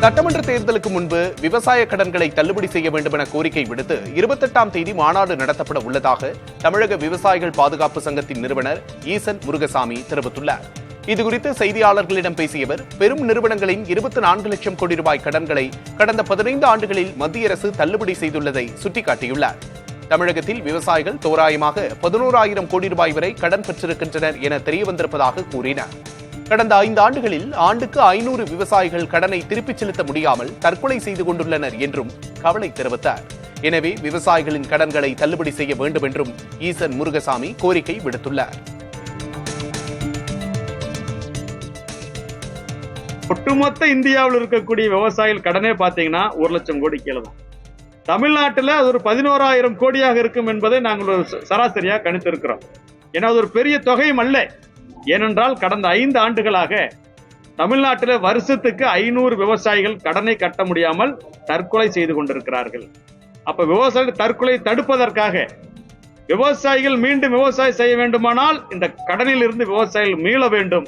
சட்டமன்ற தேர்தலுக்கு முன்பு விவசாய கடன்களை தள்ளுபடி செய்ய வேண்டும் என கோரிக்கை விடுத்து 28ஆம் தேதி மாநாடு நடத்தப்பட உள்ளதாக தமிழக விவசாயிகள் பாதுகாப்பு சங்கத்தின் நிறுவனர் ஈசன் முருகசாமி தெரிவித்துள்ளார். இதுகுறித்து செய்தியாளர்களிடம் பேசிய அவர், பெரும் நிறுவனங்களின் 24 லட்சம் கோடி ரூபாய் கடன்களை கடந்த 15 ஆண்டுகளில் மத்திய அரசு தள்ளுபடி செய்துள்ளதை சுட்டிக்காட்டியுள்ளார். தமிழகத்தில் விவசாயிகள் தோராயமாக 11,000 கோடி ரூபாய் வரை கடன் பெற்றிருக்கின்றனர் என தெரியவந்திருப்பதாக கூறினார். கடந்த 5 ஆண்டுகளில் ஆண்டுக்கு 500 விவசாயிகள் கடனை திருப்பிச் செலுத்த முடியாமல் தற்கொலை செய்து கொண்டுள்ளனர் என்றும் கவலை தெரிவித்தார். எனவே விவசாயிகளின் கடன்களை தள்ளுபடி செய்ய வேண்டும் என்றும் ஈசன் முருகசாமி கோரிக்கை விடுத்துள்ளார். ஒட்டுமொத்த இந்தியாவில் இருக்கக்கூடிய விவசாயிகள் கடனே பாத்தீங்கன்னா 1 லட்சம் கோடி கீழே தான். தமிழ்நாட்டில் அது ஒரு 11,000 கோடியாக இருக்கும் என்பதை நாங்கள் ஒரு சராசரியாக கணித்திருக்கிறோம். ஏன்னா அது ஒரு பெரிய தொகையும் அல்ல. ஏனென்றால் கடந்த 5 ஆண்டுகளாக தமிழ்நாட்டில் வருஷத்துக்கு 500 விவசாயிகள் கடனை கட்ட முடியாமல் தற்கொலை செய்து கொண்டிருக்கிறார்கள். அப்ப விவசாயிகள் தற்கொலை தடுப்பதற்காக விவசாயிகள் மீண்டும் விவசாயம் செய்ய வேண்டுமானால் இந்த கடனில் இருந்து விவசாயிகள் மீள வேண்டும்.